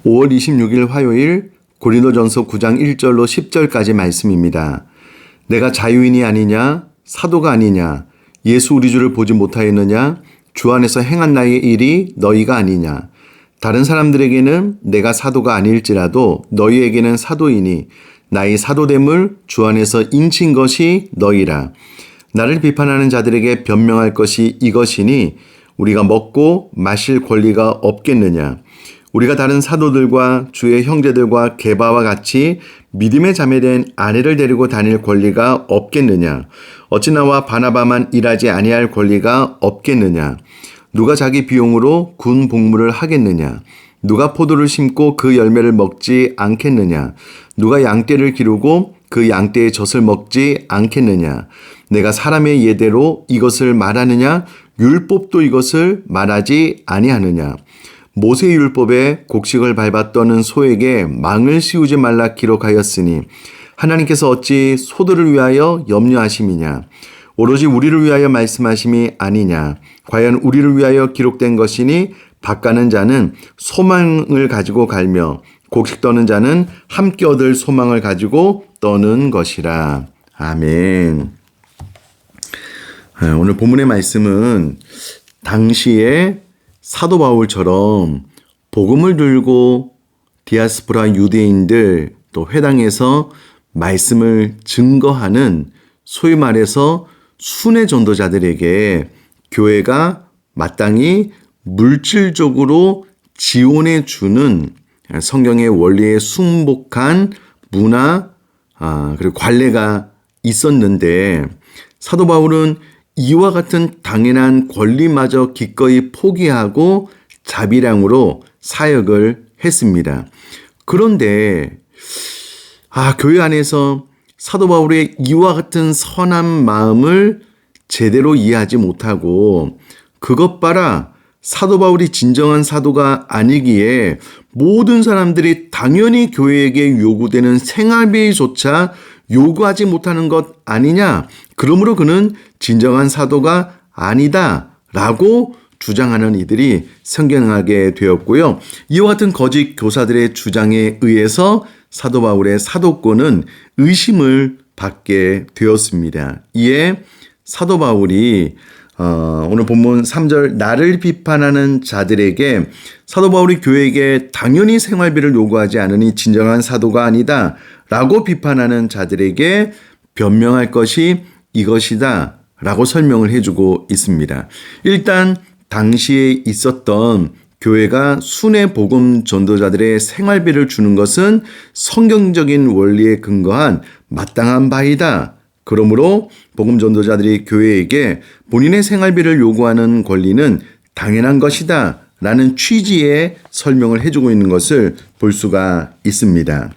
5월 26일 화요일 고린도전서 9장 1절로 10절까지 말씀입니다. 내가 자유인이 아니냐? 사도가 아니냐? 예수 우리 주를 보지 못하였느냐? 주 안에서 행한 나의 일이 너희가 아니냐? 다른 사람들에게는 내가 사도가 아닐지라도 너희에게는 사도이니 나의 사도됨을 주 안에서 인친 것이 너희라. 나를 비판하는 자들에게 변명할 것이 이것이니 우리가 먹고 마실 권리가 없겠느냐? 우리가 다른 사도들과 주의 형제들과 게바와 같이 믿음의 자매된 아내를 데리고 다닐 권리가 없겠느냐? 어찌 나와 바나바만 일하지 아니할 권리가 없겠느냐? 누가 자기 비용으로 군 복무를 하겠느냐? 누가 포도를 심고 그 열매를 먹지 않겠느냐? 누가 양떼를 기르고 그 양떼의 젖을 먹지 않겠느냐? 내가 사람의 예대로 이것을 말하느냐? 율법도 이것을 말하지 아니하느냐? 모세율법에 곡식을 밟아 떠는 소에게 망을 씌우지 말라 기록하였으니 하나님께서 어찌 소들을 위하여 염려하심이냐? 오로지 우리를 위하여 말씀하심이 아니냐? 과연 우리를 위하여 기록된 것이니 밭가는 자는 소망을 가지고 갈며 곡식 떠는 자는 함께 얻을 소망을 가지고 떠는 것이라. 아멘. 오늘 본문의 말씀은 당시에 사도 바울처럼 복음을 들고 디아스포라 유대인들 또 회당에서 말씀을 증거하는 소위 말해서 순회 전도자들에게 교회가 마땅히 물질적으로 지원해 주는 성경의 원리에 순복한 문화 그리고 관례가 있었는데 사도 바울은 이와 같은 당연한 권리마저 기꺼이 포기하고 자비량으로 사역을 했습니다. 그런데 교회 안에서 사도 바울의 이와 같은 선한 마음을 제대로 이해하지 못하고 그것 봐라 사도 바울이 진정한 사도가 아니기에 모든 사람들이 당연히 교회에게 요구되는 생활비조차 요구하지 못하는 것 아니냐? 그러므로 그는 진정한 사도가 아니다 라고 주장하는 이들이 생겨나게 되었고요. 이와 같은 거짓 교사들의 주장에 의해서 사도 바울의 사도권은 의심을 받게 되었습니다. 이에 사도 바울이 오늘 본문 3절 나를 비판하는 자들에게 사도 바울이 교회에게 당연히 생활비를 요구하지 않으니 진정한 사도가 아니다 라고 비판하는 자들에게 변명할 것이 이것이다 라고 설명을 해주고 있습니다. 일단 당시에 있었던 교회가 순회 복음 전도자들의 생활비를 주는 것은 성경적인 원리에 근거한 마땅한 바이다. 그러므로 복음 전도자들이 교회에게 본인의 생활비를 요구하는 권리는 당연한 것이다 라는 취지의 설명을 해주고 있는 것을 볼 수가 있습니다.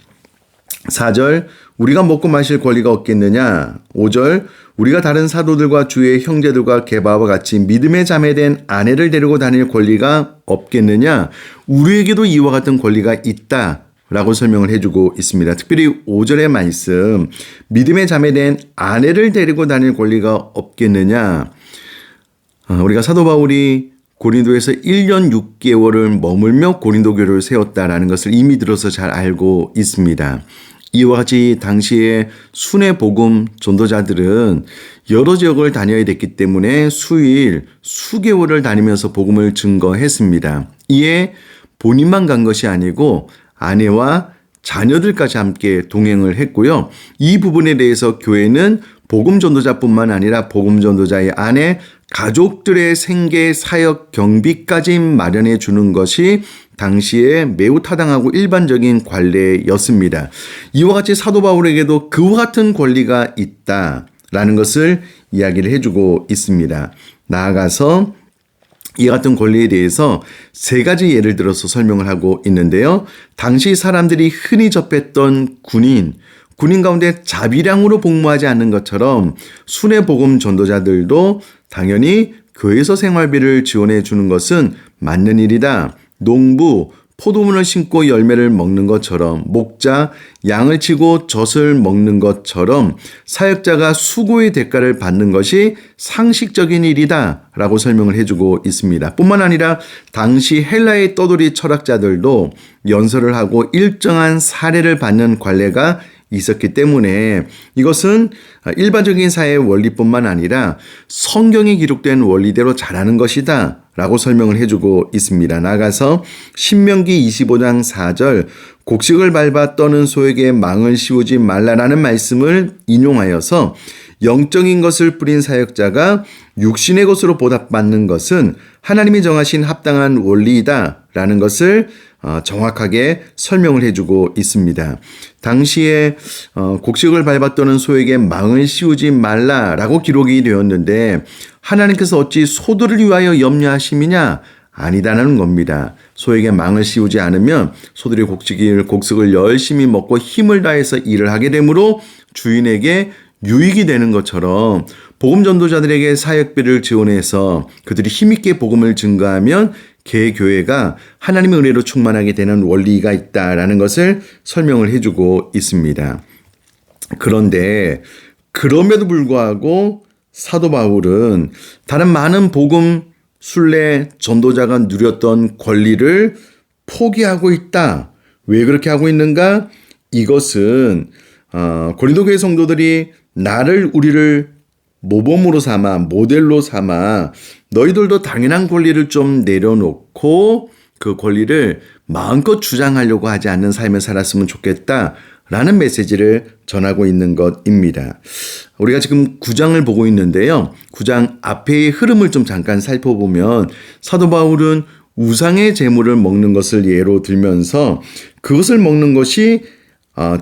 4절 우리가 먹고 마실 권리가 없겠느냐? 5절 우리가 다른 사도들과 주의 형제들과 게바와 같이 믿음의 자매된 아내를 데리고 다닐 권리가 없겠느냐? 우리에게도 이와 같은 권리가 있다 라고 설명을 해주고 있습니다. 특별히 5절의 말씀 믿음의 자매된 아내를 데리고 다닐 권리가 없겠느냐? 우리가 사도 바울이 고린도에서 1년 6개월을 머물며 고린도 교회를 세웠다라는 것을 이미 들어서 잘 알고 있습니다. 이와 같이 당시에 순회 복음 전도자들은 여러 지역을 다녀야 됐기 때문에 수일, 수개월을 다니면서 복음을 증거했습니다. 이에 본인만 간 것이 아니고 아내와 자녀들까지 함께 동행을 했고요. 이 부분에 대해서 교회는 복음 전도자뿐만 아니라 복음 전도자의 아내, 가족들의 생계 사역 경비까지 마련해 주는 것이 당시에 매우 타당하고 일반적인 관례였습니다. 이와 같이 사도 바울에게도 그와 같은 권리가 있다라는 것을 이야기를 해주고 있습니다. 나아가서 이 같은 권리에 대해서 세 가지 예를 들어서 설명을 하고 있는데요. 당시 사람들이 흔히 접했던 군인 가운데 자비량으로 복무하지 않는 것처럼 순회 복음 전도자들도 당연히 교회에서 생활비를 지원해 주는 것은 맞는 일이다. 농부, 포도문을 심고 열매를 먹는 것처럼 목자 양을 치고 젖을 먹는 것처럼 사역자가 수고의 대가를 받는 것이 상식적인 일이다 라고 설명을 해주고 있습니다. 뿐만 아니라 당시 헬라의 떠돌이 철학자들도 연설을 하고 일정한 사례를 받는 관례가 있었기 때문에 이것은 일반적인 사회의 원리뿐만 아니라 성경에 기록된 원리대로 잘하는 것이다 라고 설명을 해주고 있습니다. 나아가서 신명기 25장 4절 곡식을 밟아 떠는 소에게 망을 씌우지 말라라는 말씀을 인용하여서 영적인 것을 뿌린 사역자가 육신의 것으로 보답받는 것은 하나님이 정하신 합당한 원리이다 라는 것을 정확하게 설명을 해주고 있습니다. 당시에 곡식을 밟아 떠는 소에게 망을 씌우지 말라라고 기록이 되었는데 하나님께서 어찌 소들을 위하여 염려하심이냐? 아니다라는 겁니다. 소에게 망을 씌우지 않으면 소들이 곡식을 열심히 먹고 힘을 다해서 일을 하게 되므로 주인에게 유익이 되는 것처럼 복음 전도자들에게 사역비를 지원해서 그들이 힘있게 복음을 증거하면 개교회가 하나님의 은혜로 충만하게 되는 원리가 있다라는 것을 설명을 해주고 있습니다. 그런데 그럼에도 불구하고 사도 바울은 다른 많은 복음 순례 전도자가 누렸던 권리를 포기하고 있다. 왜 그렇게 하고 있는가? 이것은 고린도 교회 성도들이 우리를 모범으로 삼아 모델로 삼아 너희들도 당연한 권리를 좀 내려놓고 그 권리를 마음껏 주장하려고 하지 않는 삶을 살았으면 좋겠다라는 메시지를 전하고 있는 것입니다. 우리가 지금 9장을 보고 있는데요. 9장 앞의 흐름을 좀 잠깐 살펴보면 사도 바울은 우상의 제물을 먹는 것을 예로 들면서 그것을 먹는 것이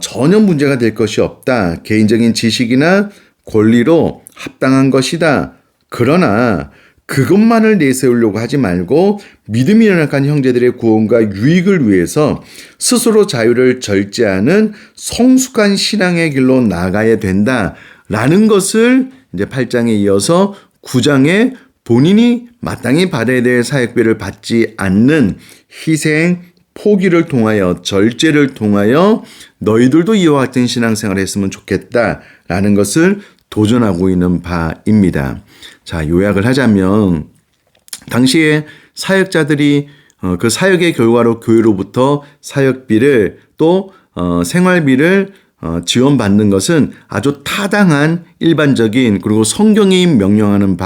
전혀 문제가 될 것이 없다. 개인적인 지식이나 권리로 합당한 것이다. 그러나 그것만을 내세우려고 하지 말고 믿음이 연약한 형제들의 구원과 유익을 위해서 스스로 자유를 절제하는 성숙한 신앙의 길로 나아가야 된다라는 것을 이제 8장에 이어서 9장에 본인이 마땅히 받아야 될 사역비를 받지 않는 희생, 포기를 통하여 절제를 통하여 너희들도 이와 같은 신앙생활을 했으면 좋겠다라는 것을 도전하고 있는 바입니다. 자, 요약을 하자면 당시에 사역자들이 그 사역의 결과로 교회로부터 사역비를 또 생활비를 지원받는 것은 아주 타당한 일반적인 그리고 성경이 명령하는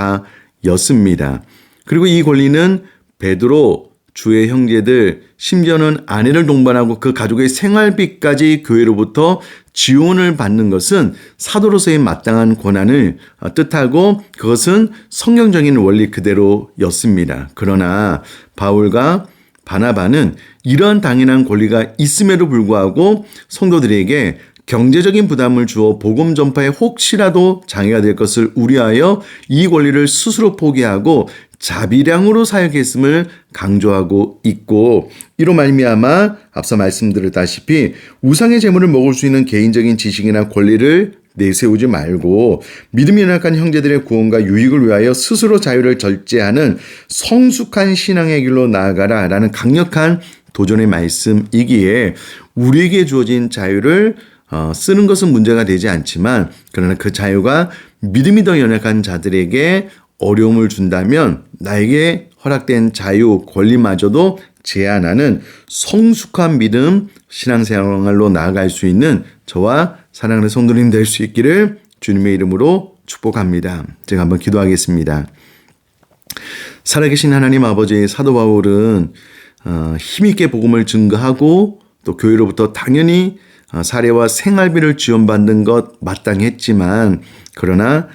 바였습니다. 그리고 이 권리는 베드로 주의 형제들 심지어는 아내를 동반하고 그 가족의 생활비까지 교회로부터 지원을 받는 것은 사도로서의 마땅한 권한을 뜻하고 그것은 성경적인 원리 그대로였습니다. 그러나 바울과 바나바는 이러한 당연한 권리가 있음에도 불구하고 성도들에게 경제적인 부담을 주어 복음 전파에 혹시라도 장애가 될 것을 우려하여 이 권리를 스스로 포기하고 자비량으로 사역했음을 강조하고 있고 이로 말미암아 앞서 말씀드렸다시피 우상의 제물을 먹을 수 있는 개인적인 지식이나 권리를 내세우지 말고 믿음이 연약한 형제들의 구원과 유익을 위하여 스스로 자유를 절제하는 성숙한 신앙의 길로 나아가라 라는 강력한 도전의 말씀이기에 우리에게 주어진 자유를 쓰는 것은 문제가 되지 않지만 그러나 그 자유가 믿음이 더 연약한 자들에게 어려움을 준다면 나에게 허락된 자유, 권리마저도 제한하는 성숙한 믿음, 신앙생활로 나아갈 수 있는 저와 사랑하는 성도님 될 수 있기를 주님의 이름으로 축복합니다. 제가 한번 기도하겠습니다. 살아계신 하나님 아버지 사도 바울은 힘있게 복음을 증거하고 또 교회로부터 당연히 사례와 생활비를 지원받는 것 마땅했지만 그러나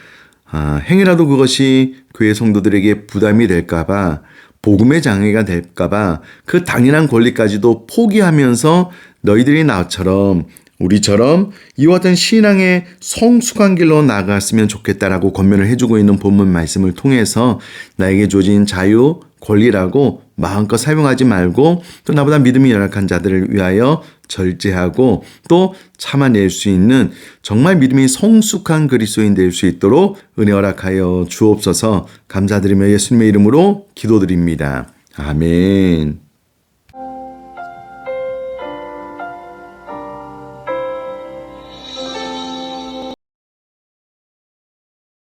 행여라도 그것이 교회 성도들에게 부담이 될까봐 복음의 장애가 될까봐 그 당연한 권리까지도 포기하면서 너희들이 나처럼 우리처럼 이와 같은 신앙의 성숙한 길로 나아갔으면 좋겠다라고 권면을 해주고 있는 본문 말씀을 통해서 나에게 주어진 자유, 권리라고 마음껏 사용하지 말고 또 나보다 믿음이 연약한 자들을 위하여 절제하고 또 참아낼 수 있는 정말 믿음이 성숙한 그리스도인 될 수 있도록 은혜 허락하여 주옵소서. 감사드리며 예수님의 이름으로 기도드립니다. 아멘.